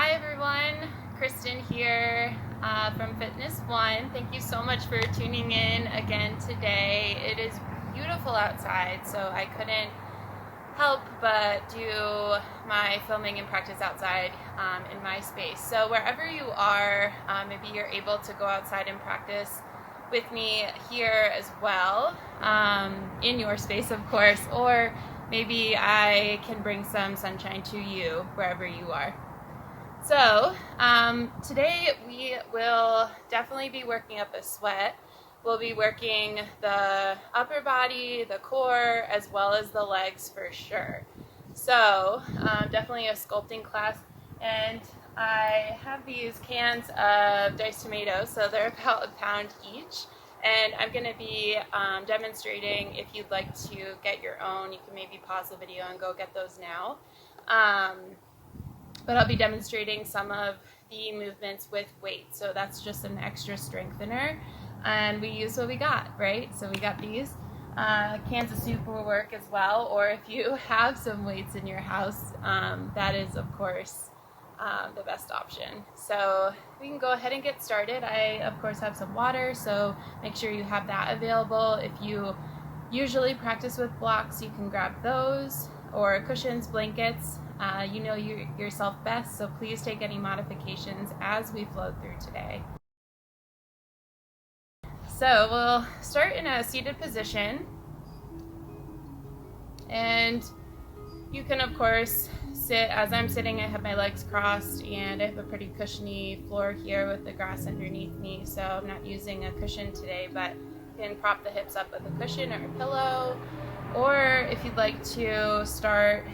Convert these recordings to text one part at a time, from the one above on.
Hi everyone, Kristen here from Fitness One. Thank you so much for tuning in again today. It is beautiful outside, so I couldn't help but do my filming and practice outside in my space. So wherever you are, maybe you're able to go outside and practice with me here as well, in your space of course, or maybe I can bring some sunshine to you wherever you are. So today we will definitely be working up a sweat. We'll be working the upper body, the core, as well as the legs for sure. So definitely a sculpting class. And I have these cans of diced tomatoes, so they're about a pound each. And I'm going to be demonstrating. If you'd like to get your own, you can maybe pause the video and go get those now. But I'll be demonstrating some of the movements with weight. So that's just an extra strengthener. And we use what we got, right? So we got these. Cans of soup will work as well. Or if you have some weights in your house, that is, of course, the best option. So we can go ahead and get started. I, of course, have some water, so make sure you have that available. If you usually practice with blocks, you can grab those, or cushions, blankets. You know yourself best, so please take any modifications as we flow through today. So we'll start in a seated position, and you can of course sit as I'm sitting. I have my legs crossed and I have a pretty cushiony floor here with the grass underneath me, so I'm not using a cushion today, but you can prop the hips up with a cushion or a pillow, or if you'd like to start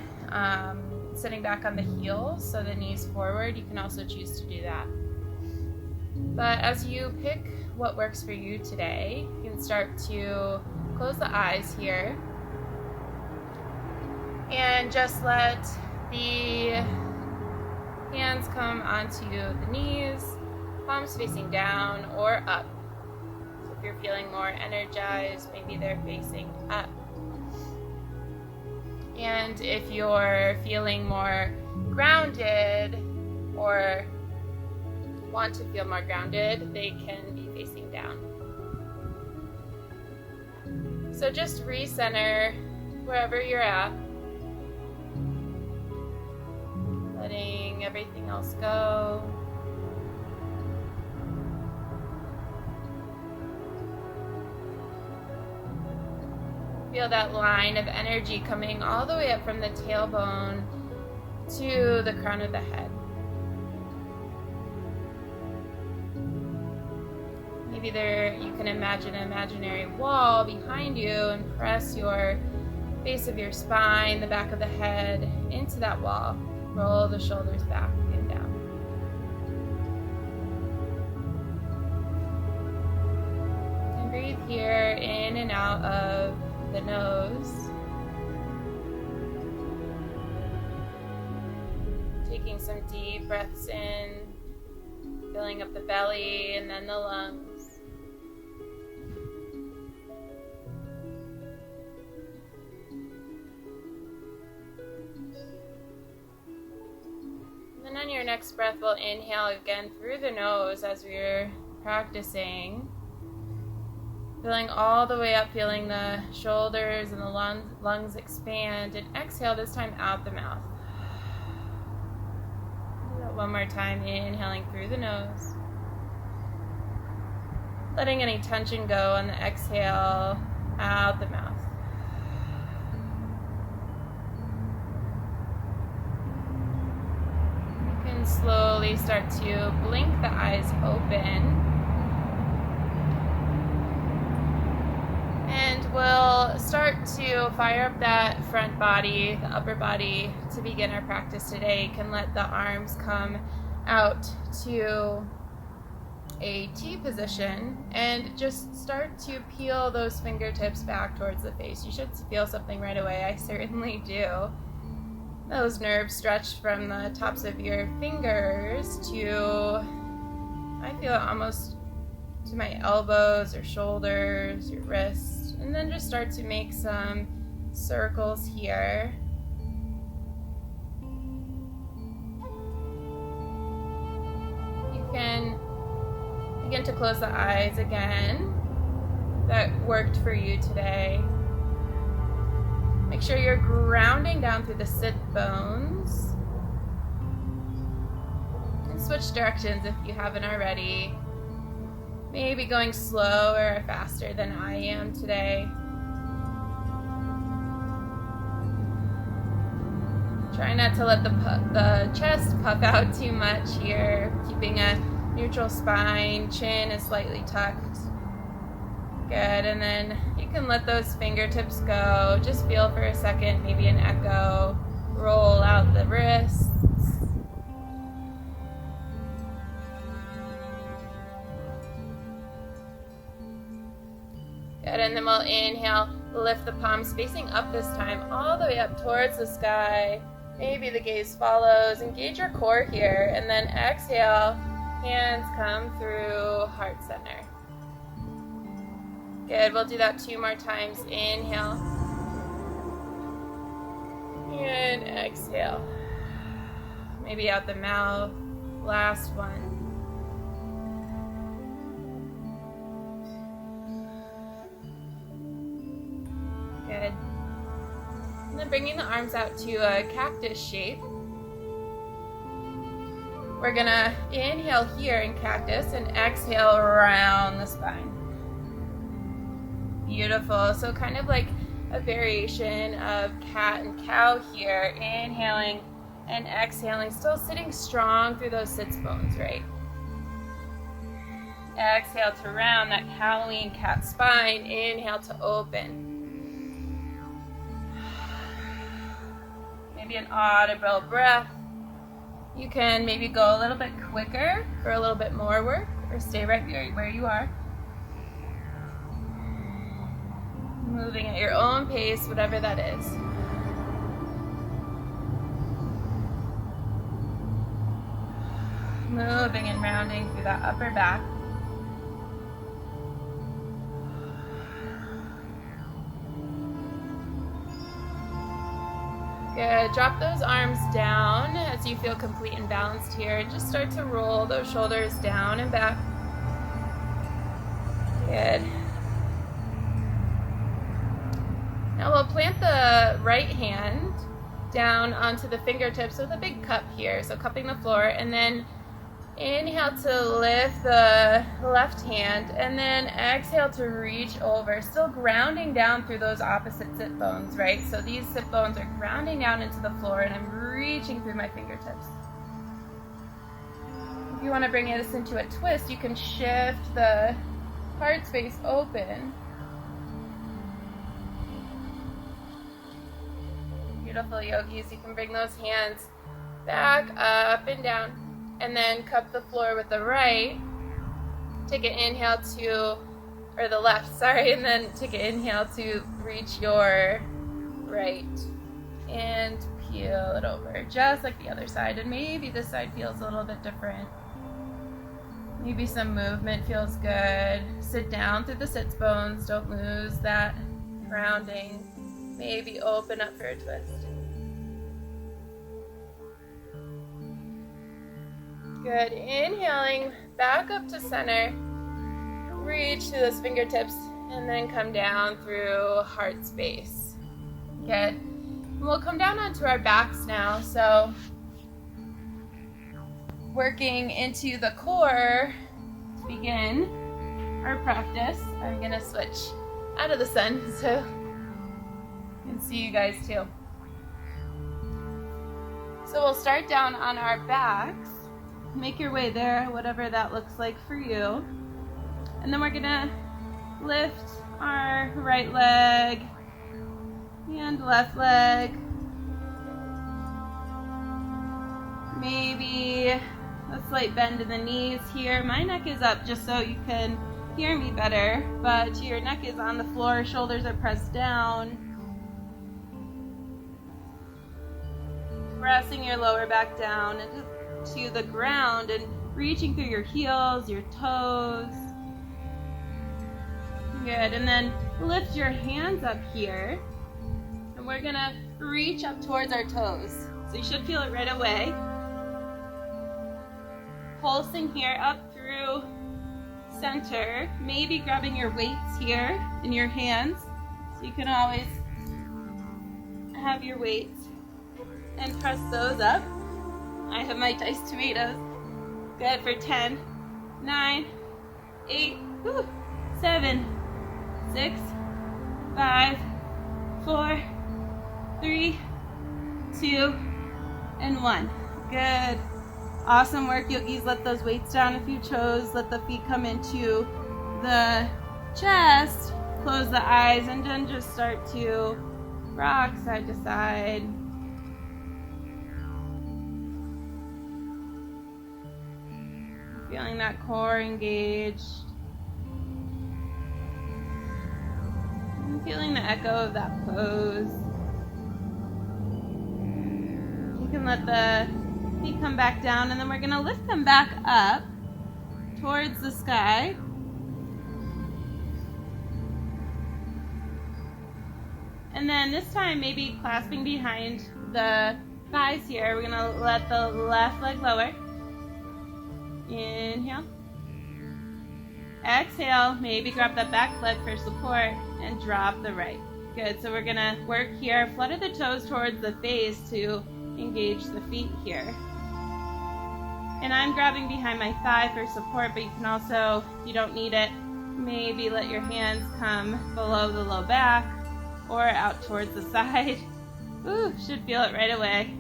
sitting back on the heels, so the knees forward, you can also choose to do that. But as you pick what works for you today, you can start to close the eyes here and just let the hands come onto the knees, palms facing down or up. So if you're feeling more energized, maybe they're facing up. And if you're feeling more grounded or want to feel more grounded, they can be facing down. So just recenter wherever you're at, letting everything else go. Feel that line of energy coming all the way up from the tailbone to the crown of the head. Maybe you can imagine an imaginary wall behind you and press your base of your spine, the back of the head, into that wall. Roll the shoulders back and down. And breathe here in and out of the nose, taking some deep breaths in, filling up the belly and then the lungs. And then on your next breath, we'll inhale again through the nose as we're practicing. Filling all the way up, feeling the shoulders and the lungs expand, and exhale this time out the mouth. Do that one more time, inhaling through the nose. Letting any tension go on the exhale, out the mouth. You can slowly start to blink the eyes open. And we'll start to fire up that front body, the upper body, to begin our practice today. You can let the arms come out to a T position and just start to peel those fingertips back towards the face. You should feel something right away. I certainly do. Those nerves stretch from the tops of your fingers to, I feel it almost to my elbows or shoulders, your wrists, and then just start to make some circles here. can begin to close the eyes again. That worked for you today. Make sure you're grounding down through the sit bones. And switch directions if you haven't already. Maybe going slower or faster than I am today. Try not to let the chest puff out too much here. Keeping a neutral spine, chin is slightly tucked. Good, and then you can let those fingertips go. Just feel for a second, maybe an echo. Roll out the wrists. Good, and then we'll inhale, lift the palms facing up this time, all the way up towards the sky. Maybe the gaze follows. Engage your core here, and then exhale, hands come through heart center. Good, we'll do that 2 more times. Inhale. And exhale. Maybe out the mouth. Last one. Good. And then bringing the arms out to a cactus shape. We're gonna inhale here in cactus and exhale around the spine. Beautiful. So kind of like a variation of cat and cow here. Inhaling and exhaling, still sitting strong through those sits bones, right? Exhale to round that Halloween cat spine. Inhale to open. Maybe an audible breath. You can maybe go a little bit quicker for a little bit more work, or stay right where you are. Moving at your own pace, whatever that is. Moving and rounding through that upper back. Good. Drop those arms down as you feel complete and balanced here. And just start to roll those shoulders down and back. Good. Now we'll plant the right hand down onto the fingertips with a big cup here. So cupping the floor, and then inhale to lift the left hand, and then exhale to reach over, still grounding down through those opposite sit bones, right? So these sit bones are grounding down into the floor, and I'm reaching through my fingertips. If you want to bring this into a twist, you can shift the heart space open. Beautiful, yogis. You can bring those hands back, up, and down. And then cup the floor with the right. Take an inhale to, or the left, sorry, and then take an inhale to reach your right. And peel it over, just like the other side. And maybe this side feels a little bit different. Maybe some movement feels good. Sit down through the sits bones. Don't lose that grounding. Maybe open up for a twist. Good. Inhaling back up to center. Reach to those fingertips and then come down through heart space. Good. And we'll come down onto our backs now. So working into the core to begin our practice. I'm going to switch out of the sun so I can see you guys too. So we'll start down on our backs. Make your way there, whatever that looks like for you. And then we're gonna lift our right leg and left leg. Maybe a slight bend in the knees here. My neck is up just so you can hear me better, but your neck is on the floor, shoulders are pressed down. Pressing your lower back down into to the ground and reaching through your heels, your toes. Good, and then lift your hands up here, and we're gonna reach up towards our toes. So you should feel it right away. pulsing here up through center, maybe grabbing your weights here in your hands. So you can always have your weights and press those up. I have my diced tomatoes. Good for 10, 9, 8, 7, 6, 5, 4, 3, 2, and 1. Good. Awesome work, yogis. Let those weights down if you chose. Let the feet come into the chest. Close the eyes and then just start to rock side to side. Feeling that core engaged. And feeling the echo of that pose. You can let the feet come back down, and then we're going to lift them back up towards the sky. And then this time, maybe clasping behind the thighs here, we're going to let the left leg lower. Inhale. Exhale, maybe grab the back leg for support and drop the right. Good, so we're going to work here, flutter the toes towards the face to engage the feet here. And I'm grabbing behind my thigh for support, but you can also, if you don't need it, maybe let your hands come below the low back or out towards the side. Ooh, should feel it right away.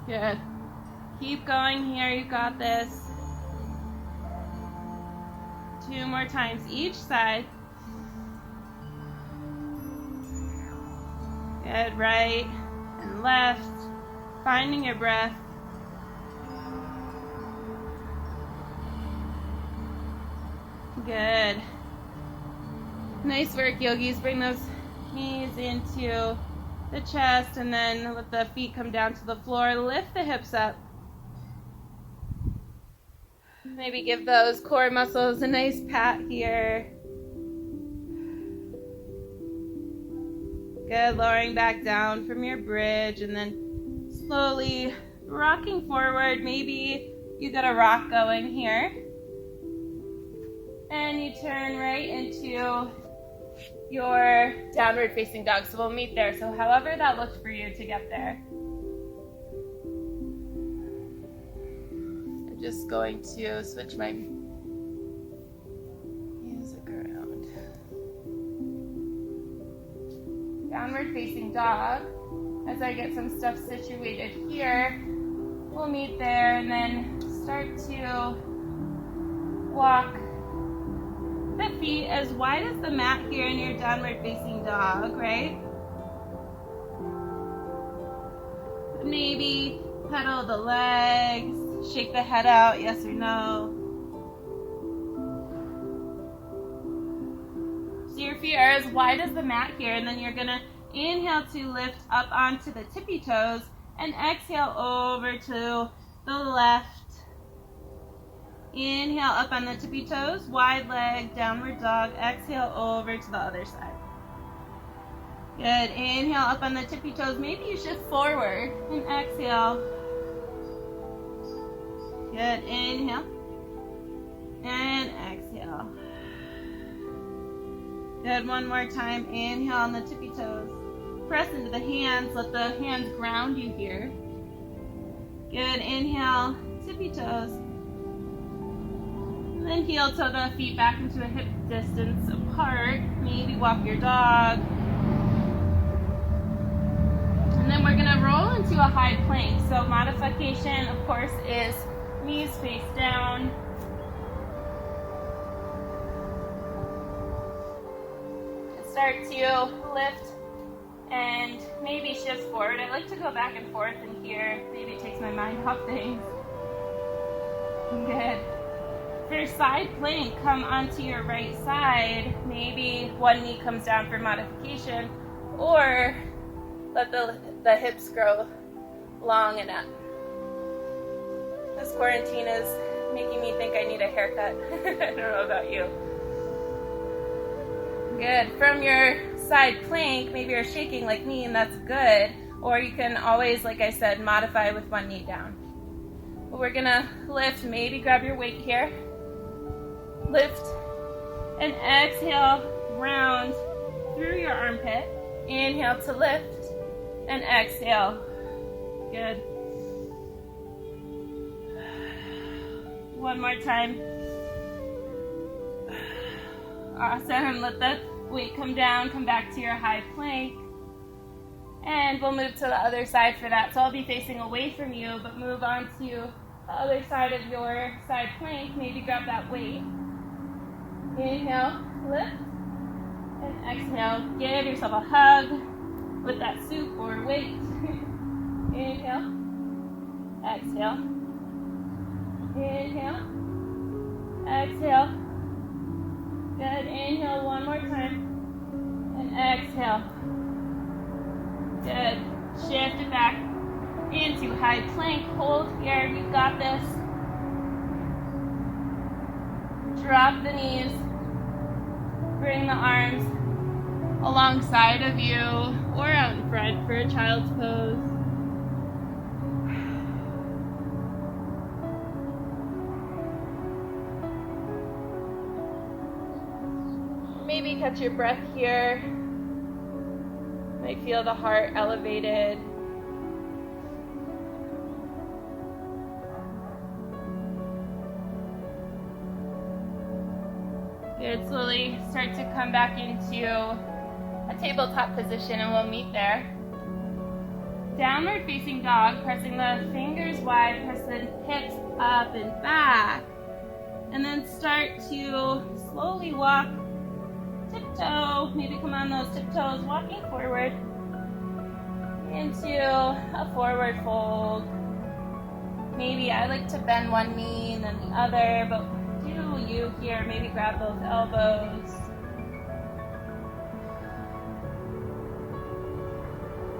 Good. Keep going here, you got this. 2 more times each side. Good, right and left. Finding your breath. Good. Nice work, yogis. Bring those knees into the chest and then let the feet come down to the floor. Lift the hips up. Maybe give those core muscles a nice pat here. Good, lowering back down from your bridge and then slowly rocking forward. Maybe you got a rock going here. And you turn right into your downward facing dog. So we'll meet there. So however that looked for you to get there. I'm just going to switch my music around. Downward facing dog. As I get some stuff situated here, we'll meet there and then start to walk the feet as wide as the mat here in your downward facing dog, right? Maybe pedal the legs, shake the head out, yes or no. So your feet are as wide as the mat here, and then you're gonna inhale to lift up onto the tippy toes and exhale over to the left. Inhale up on the tippy toes, wide leg, downward dog. Exhale over to the other side. Good. Inhale up on the tippy toes. Maybe you shift forward and exhale. Good. Inhale and exhale. Good. One more time. Inhale on the tippy toes. Press into the hands. Let the hands ground you here. Good. Inhale, tippy toes. And then heel toe the feet back into a hip distance apart. Maybe walk your dog. And then we're going to roll into a high plank. So modification, of course, is knees face down. Start to lift and maybe shift forward. I like to go back and forth in here. Maybe it takes my mind off things. Good. For side plank, come onto your right side. Maybe one knee comes down for modification, or let the hips grow long enough. This quarantine is making me think I need a haircut. I don't know about you. Good. From your side plank, maybe you're shaking like me, and that's good. Or you can always, like I said, modify with one knee down. But we're gonna lift, maybe grab your weight here. Lift and exhale, round through your armpit. Inhale to lift and exhale. Good. One more time. Awesome. Let the weight come down, come back to your high plank. And we'll move to the other side for that. So I'll be facing away from you, but move on to the other side of your side plank. Maybe grab that weight. Inhale, lift, and exhale. Give yourself a hug with that soup or weight. Inhale, exhale. Inhale, exhale. Good. Inhale one more time, and exhale. Good. Shift it back into high plank. Hold here. You've got this. Drop the knees. Bring the arms alongside of you or out in front for a child's pose. Maybe catch your breath here. Might feel the heart elevated. Good. Slowly start to come back into a tabletop position and we'll meet there. Downward facing dog, pressing the fingers wide, press the hips up and back. And then start to slowly walk tiptoe, maybe come on those tiptoes, walking forward into a forward fold. Maybe I like to bend one knee and then the other, but do you here, maybe grab those elbows.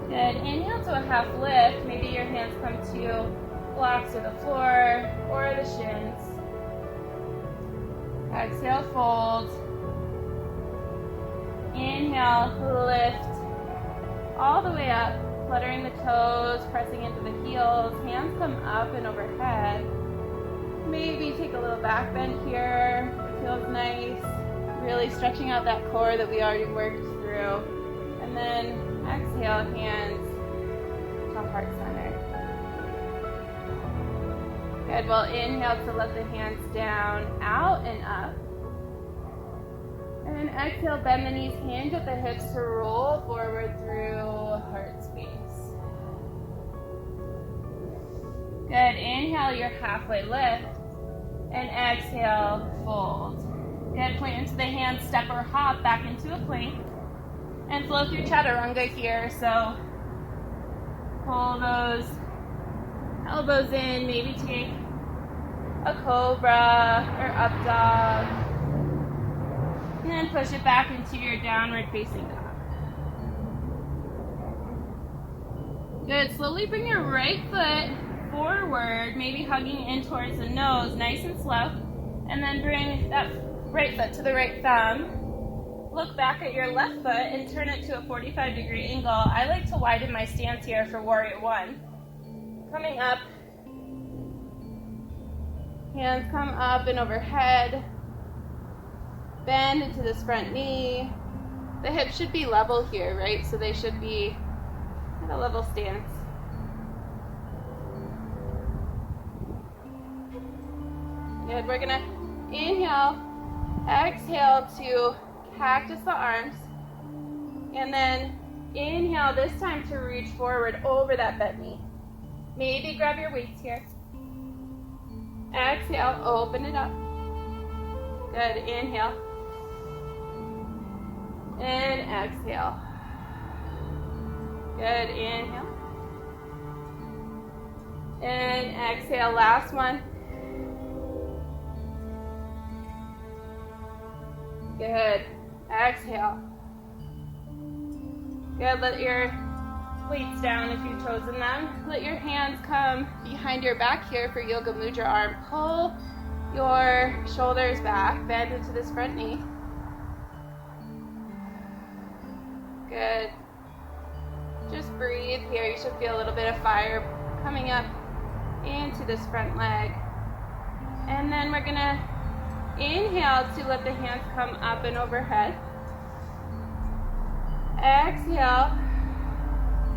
Good. Inhale to a half lift. Maybe your hands come to blocks or the floor or the shins. Exhale, fold. Inhale, lift all the way up, fluttering the toes, pressing into the heels. Hands come up and overhead. Maybe take a little back bend here. It feels nice. Really stretching out that core that we already worked through. And then exhale, hands to heart center. Good. Well, inhale to let the hands down, out and up. And exhale, bend the knees, hinge at the hips to roll forward through heart space. Good. Inhale your halfway lift. And exhale, fold. Good. Point into the hands, step or hop back into a plank. And flow through chaturanga here. So pull those elbows in, maybe take a cobra or up dog. And then push it back into your downward facing dog. Good. Slowly bring your right foot forward, maybe hugging in towards the nose, nice and slow. And then bring that right foot to the right thumb. Look back at your left foot and turn it to a 45-degree angle. I like to widen my stance here for Warrior One. Coming up. Hands come up and overhead. Bend into this front knee. The hips should be level here, right? So they should be at a level stance. Good. We're gonna inhale, exhale to cactus the arms, and then inhale this time to reach forward over that bent knee. Maybe grab your weights here. Exhale, open it up. Good. Inhale. And exhale. Good. Inhale. And exhale. Last one. Good. Exhale. Good. Let your weights down if you've chosen them. Let your hands come behind your back here for Yoga Mudra arm. Pull your shoulders back. Bend into this front knee. Good. Just breathe. here. You should feel a little bit of fire coming up into this front leg. And then we're gonna inhale to let the hands come up and overhead. Exhale,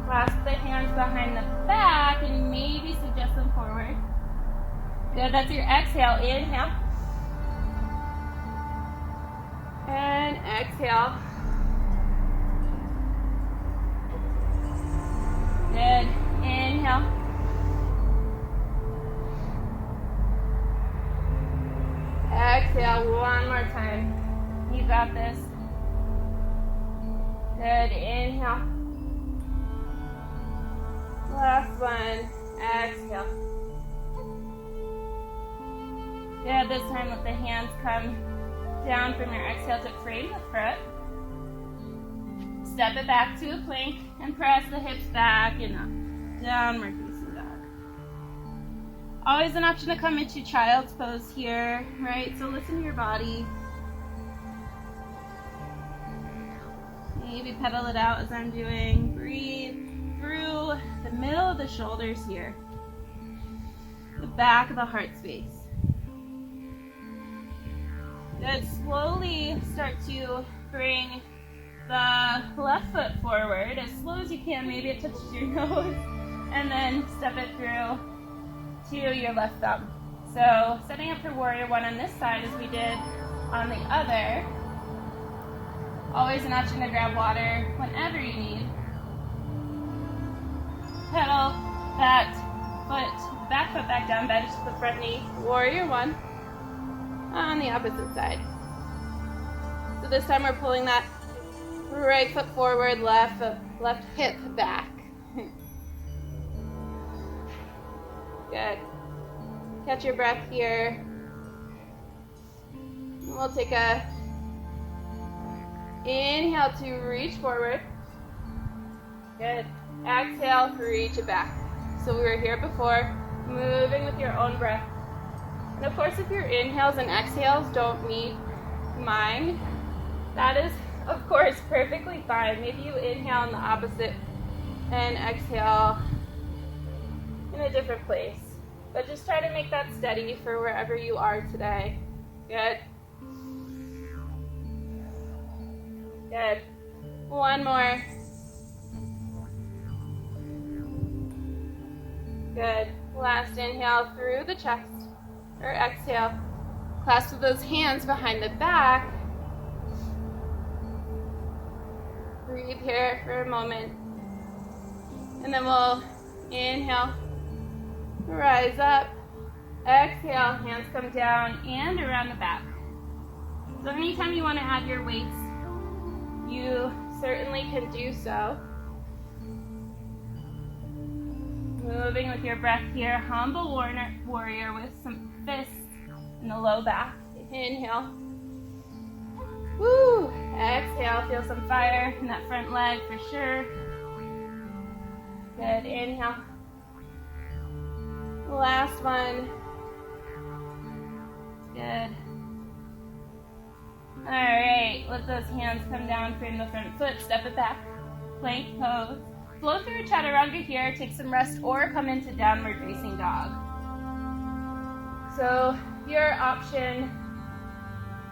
clasp the hands behind the back and maybe suggest them forward. Good, that's your exhale. Inhale. And exhale. Good. Inhale. Exhale one more time. You got this. Good. Inhale. Last one. Exhale. Good. This time let the hands come down from your exhale to frame the foot. Step it back to a plank and press the hips back and up. Downward facing dog. Always an option to come into child's pose here, right? So listen to your body. Maybe pedal it out as I'm doing. Breathe through the middle of the shoulders here. The back of the heart space. Good. Slowly start to bring the left foot forward as slow as you can. Maybe it touches your nose. And then step it through to your left thumb. So setting up for warrior one on this side as we did on the other. Always an option to grab water whenever you need. Pedal that foot, back foot back down, bench the front knee. Warrior one on the opposite side. So this time we're pulling that right foot forward, left hip back. Good. Catch your breath here. We'll take a inhale to reach forward. Good. Exhale, reach it back. So we were here before, moving with your own breath. And of course, if your inhales and exhales don't meet mine, that is, of course, perfectly fine. Maybe you inhale in the opposite and exhale in a different place. But just try to make that steady for wherever you are today. Good. Good. One more. Good. Last inhale through the chest. Or exhale. Clasp those hands behind the back. Breathe here for a moment. And then we'll inhale. Rise up. Exhale. Hands come down and around the back. So anytime you want to add your weights, you certainly can do so. Moving with your breath here. Humble warrior with some fists in the low back. Inhale. Woo. Exhale. Feel some fire in that front leg for sure. Good. Inhale. Last one. Good. All right, let those hands come down, frame the front foot, step it back, plank pose. Flow through chaturanga here, take some rest, or come into downward facing dog. So your option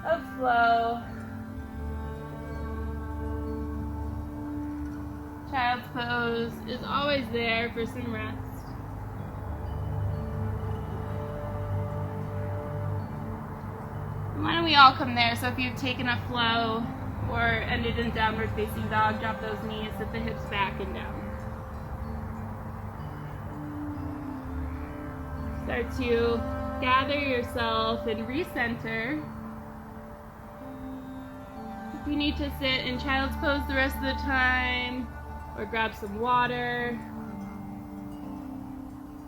of flow. Child's pose is always there for some rest. Why don't we all come there? So if you've taken a flow or ended in downward facing dog, drop those knees, sit the hips back and down. Start to gather yourself and recenter. If you need to sit in child's pose the rest of the time, or grab some water,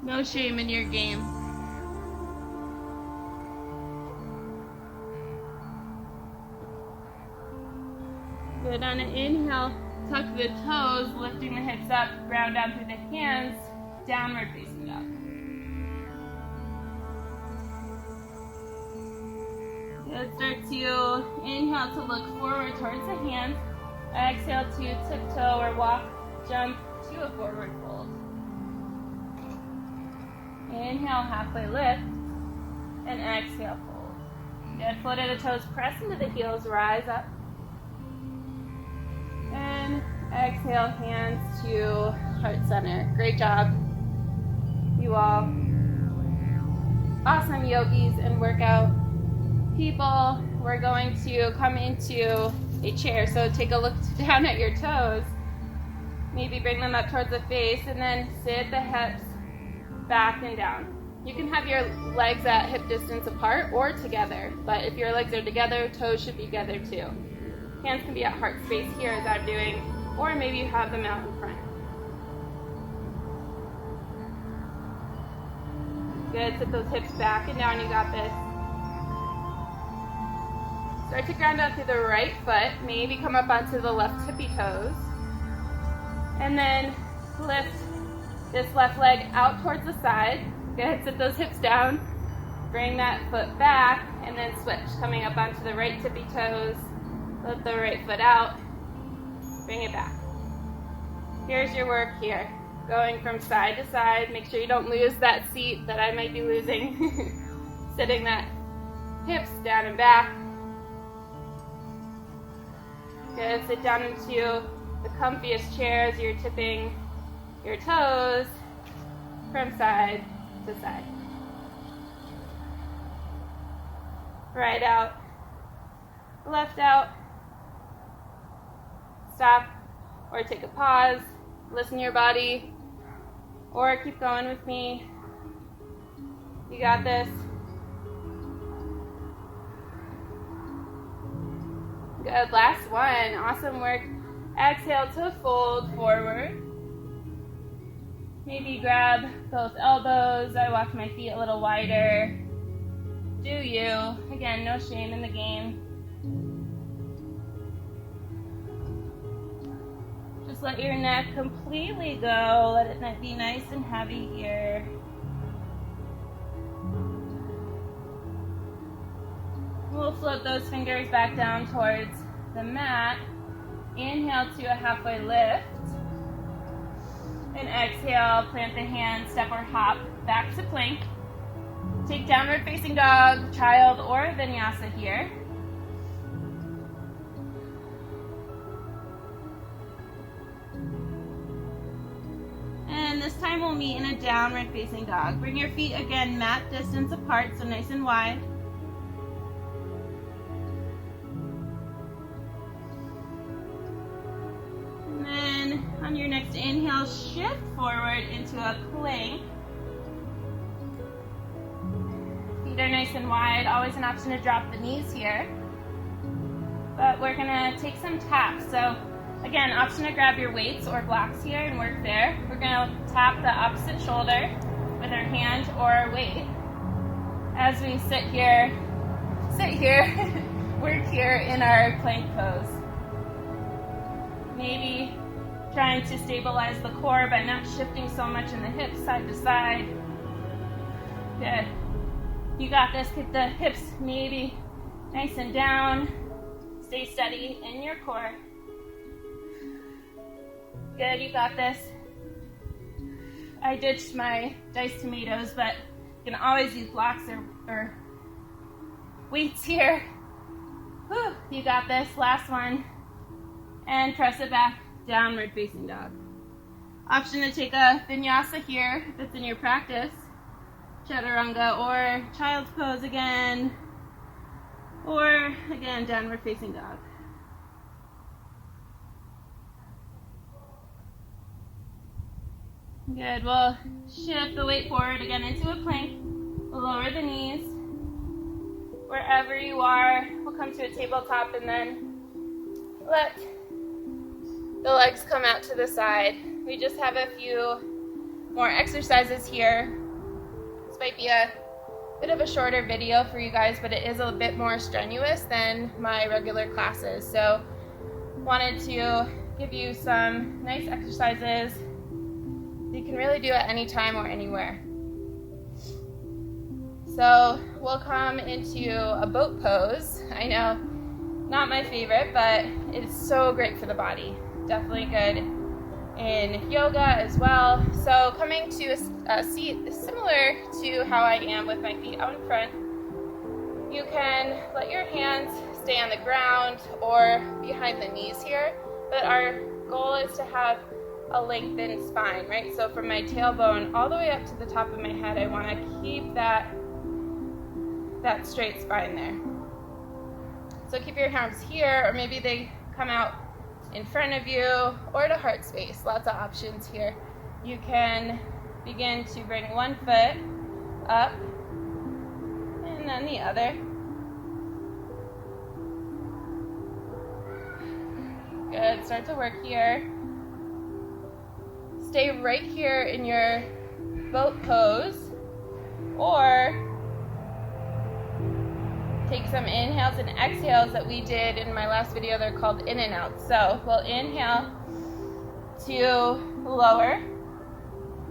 no shame in your game. Good. On an inhale, tuck the toes, lifting the hips up, ground down through the hands, downward facing dog. Good. Start to inhale to look forward towards the hands. Exhale to tiptoe or walk, jump into a forward fold. Inhale, halfway lift, and exhale, fold. Good, float of the toes, press into the heels, rise up. And exhale, hands to heart center. Great job, you all. Awesome yogis and workout people. We're going to come into a chair. So take a look down at your toes. Maybe bring them up towards the face and then sit the hips back and down. You can have your legs at hip distance apart or together, but if your legs are together, toes should be together too. Hands can be at heart space here as I'm doing, or maybe you have them out in front. Good, sit those hips back and down, you got this. Start to ground out through the right foot, maybe come up onto the left tippy toes. And then lift this left leg out towards the side. Good, sit those hips down. Bring that foot back and then switch, coming up onto the right tippy toes. Lift the right foot out, bring it back. Here's your work here. Going from side to side. Make sure you don't lose that seat that I might be losing. Sitting that hips down and back. Good, sit down into the comfiest chair as you're tipping your toes from side to side. Right out, left out. Stop or take a pause, listen to your body, or keep going with me. You got this. Good, last one, awesome work. Exhale to fold forward. Maybe grab both elbows. I walk my feet a little wider. Do you. Again, no shame in the game. Just let your neck completely go. Let it be nice and heavy here. We'll float those fingers back down towards the mat. Inhale to a halfway lift. And exhale, plant the hands, step or hop back to plank. Take downward facing dog, child, or vinyasa here. And this time we'll meet in a downward facing dog. Bring your feet again mat distance apart, so nice and wide. And then on your next inhale, shift forward into a plank. Feet are nice and wide. Always an option to drop the knees here. But we're gonna take some taps. So again, option to grab your weights or blocks here and work there. We're gonna tap the opposite shoulder with our hand or weight as we sit here, work here in our plank pose. Maybe trying to stabilize the core by not shifting so much in the hips side to side. Good. You got this. Get the hips maybe nice and down. Stay steady in your core. Good, you got this. I ditched my diced tomatoes, but you can always use blocks or weights here. Whew, you got this. Last one. And press it back, downward facing dog. Option to take a vinyasa here if it's in your practice. Chaturanga or child's pose again. Or again, downward facing dog. Good, we'll shift the weight forward again into a plank. We'll lower the knees. Wherever you are, we'll come to a tabletop and then let the legs come out to the side. We just have a few more exercises here. This might be a bit of a shorter video for you guys, but it is a bit more strenuous than my regular classes. So wanted to give you some nice exercises you can really do at any time or anywhere. So we'll come into a boat pose. I know, not my favorite, but it's so great for the body. Definitely good in yoga as well. So coming to a seat similar to how I am with my feet out in front, you can let your hands stay on the ground or behind the knees here, but our goal is to have a lengthened spine, right? So from my tailbone all the way up to the top of my head, I want to keep that straight spine there. So keep your arms here, or maybe they come out in front of you or to heart space. Lots of options here. You can begin to bring one foot up and then the other. Good, start to work here. Stay right here in your boat pose, or take some inhales and exhales that we did in my last video. They're called in and out. So we'll inhale to lower,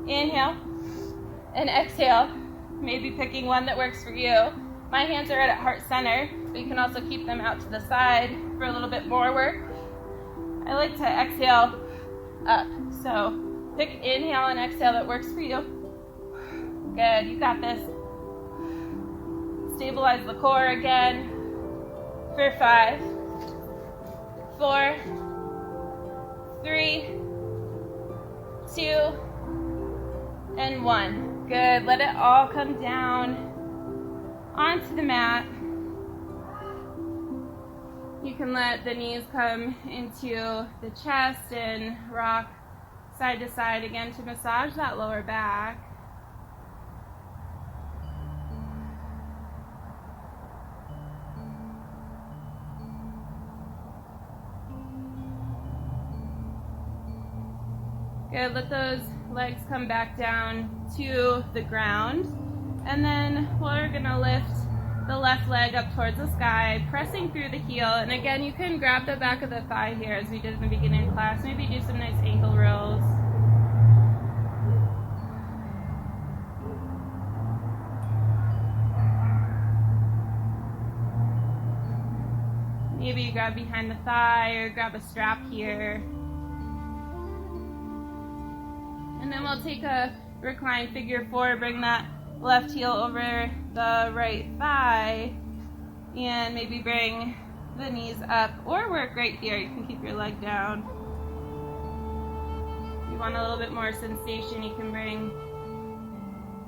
inhale, and exhale, maybe picking one that works for you. My hands are at heart center, but you can also keep them out to the side for a little bit more work. I like to exhale up, so pick inhale and exhale that works for you. Good, you got this. Stabilize the core again for 5, 4, 3, 2, and 1. Good, let it all come down onto the mat. You can let the knees come into the chest and rock side to side again to massage that lower back. Good, let those legs come back down to the ground. And then we're gonna lift the left leg up towards the sky, pressing through the heel. And again, you can grab the back of the thigh here as we did in the beginning of class. Maybe do some nice ankle rolls. Maybe you grab behind the thigh or grab a strap here. And then we'll take a reclined figure 4, bring that left heel over the right thigh, and maybe bring the knees up, or work right here. You can keep your leg down. If you want a little bit more sensation, you can bring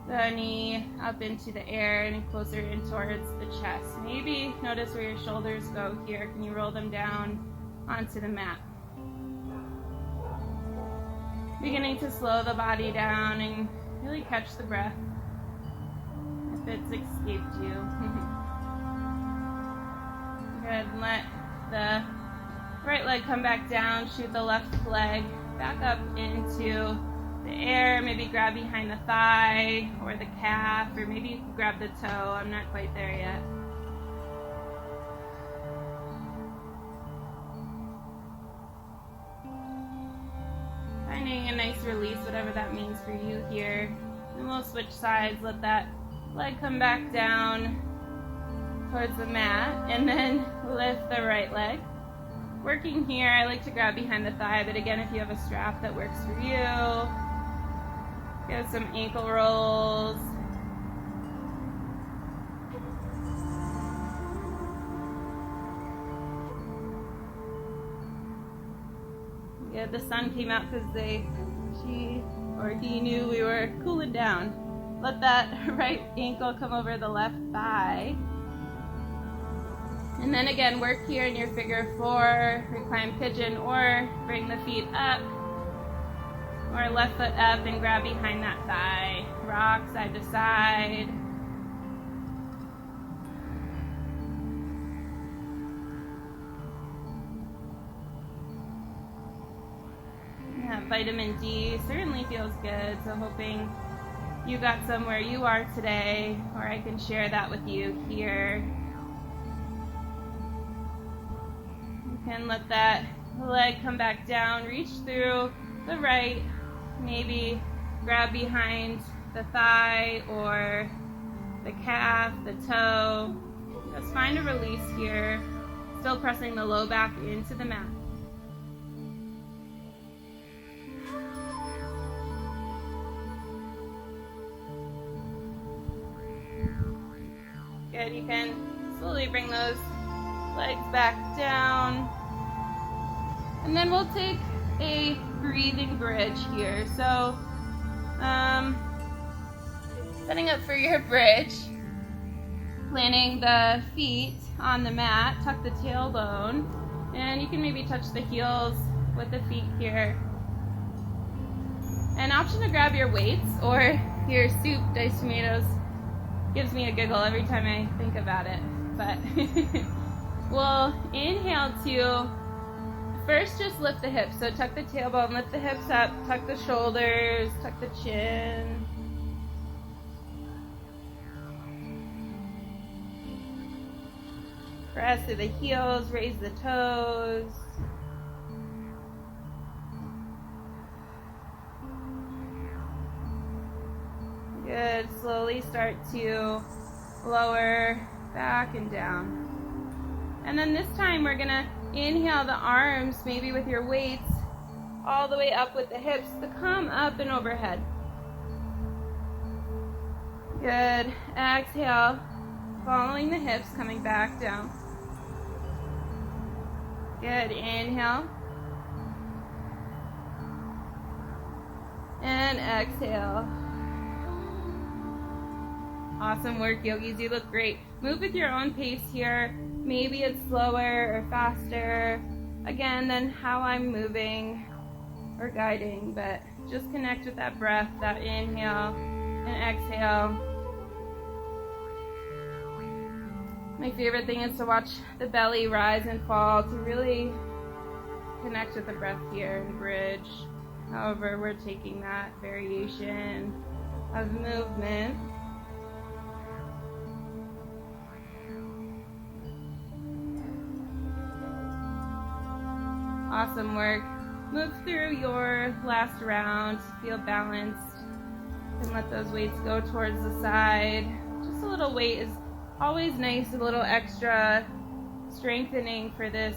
the knee up into the air and closer in towards the chest. Maybe notice where your shoulders go here. Can you roll them down onto the mat? Beginning to slow the body down and really catch the breath if it's escaped you. Good, and let the right leg come back down, shoot the left leg back up into the air, maybe grab behind the thigh or the calf, or maybe you can grab the toe. I'm not quite there yet. Finding a nice release, whatever that means for you here. And we'll switch sides, let that leg come back down towards the mat, and then lift the right leg. Working here, I like to grab behind the thigh, but again, if you have a strap that works for you, get some ankle rolls. Yeah, the sun came out because he knew we were cooling down. Let that right ankle come over the left thigh. And then again, work here in your figure 4, recline pigeon, or bring the feet up, or left foot up and grab behind that thigh. Rock side to side. Yeah, vitamin D certainly feels good, so hoping you got some where you are today, or I can share that with you here. You can let that leg come back down, reach through the right, maybe grab behind the thigh or the calf, the toe. Just find a release here, still pressing the low back into the mat. Good, you can slowly bring those legs back down. And then we'll take a breathing bridge here. So, setting up for your bridge, planting the feet on the mat, tuck the tailbone, and you can maybe touch the heels with the feet here. An option to grab your weights or your soup, diced tomatoes. Gives me a giggle every time I think about it. But we'll inhale to first just lift the hips. So tuck the tailbone, lift the hips up, tuck the shoulders, tuck the chin. Press through the heels, raise the toes. Good. Slowly start to lower back and down. And then this time we're going to inhale the arms, maybe with your weights, all the way up with the hips to come up and overhead. Good. Exhale, following the hips, coming back down. Good. Inhale. And exhale. Awesome work, yogis. You look great. Move with your own pace here. Maybe it's slower or faster, again, than how I'm moving or guiding, but just connect with that breath, that inhale and exhale. My favorite thing is to watch the belly rise and fall, to really connect with the breath here and bridge. However, we're taking that variation of movement. Awesome work. Move through your last round. Feel balanced. And let those weights go towards the side. Just a little weight is always nice, a little extra strengthening for this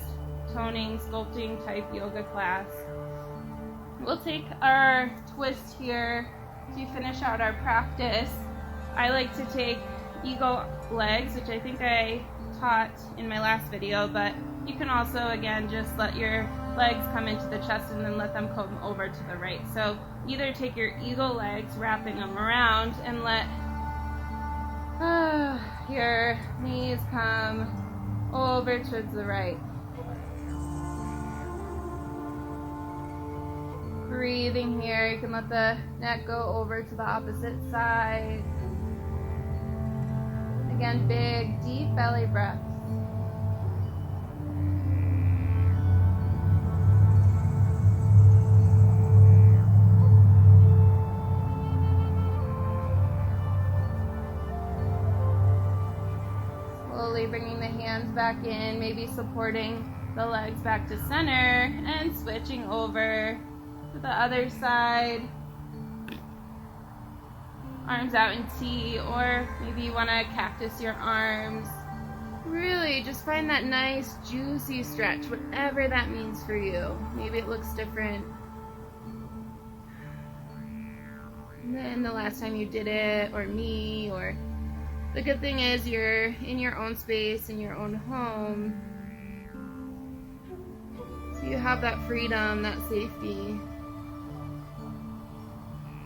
toning, sculpting type yoga class. We'll take our twist here to finish out our practice. I like to take eagle legs, which I think I taught in my last video, but you can also, again, just let your legs come into the chest and then let them come over to the right. So either take your eagle legs, wrapping them around, and let your knees come over towards the right. Breathing here, you can let the neck go over to the opposite side. Again, big, deep belly breath. Slowly bringing the hands back in, maybe supporting the legs back to center, and switching over to the other side. Arms out in T, or maybe you want to cactus your arms. Really just find that nice juicy stretch, whatever that means for you. Maybe it looks different than the last time you did it, or me, or the good thing is you're in your own space, in your own home. So you have that freedom, that safety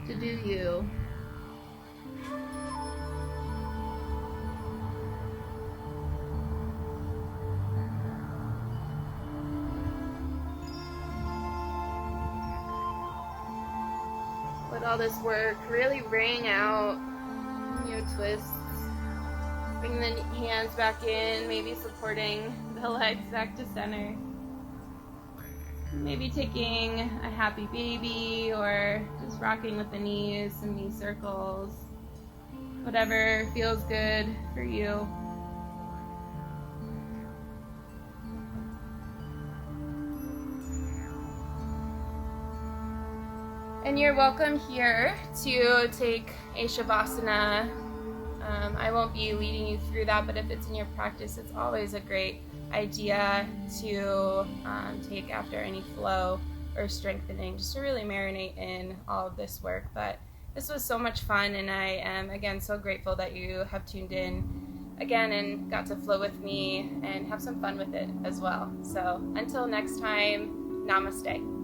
to do you. Let all this work really ring out in your twists. Bring the hands back in, maybe supporting the legs back to center. Maybe taking a happy baby, or just rocking with the knees, some knee circles. Whatever feels good for you. And you're welcome here to take a Shavasana. I won't be leading you through that, but if it's in your practice, it's always a great idea to take after any flow or strengthening, just to really marinate in all of this work. But this was so much fun, and I am, again, so grateful that you have tuned in again and got to flow with me and have some fun with it as well. So until next time, namaste.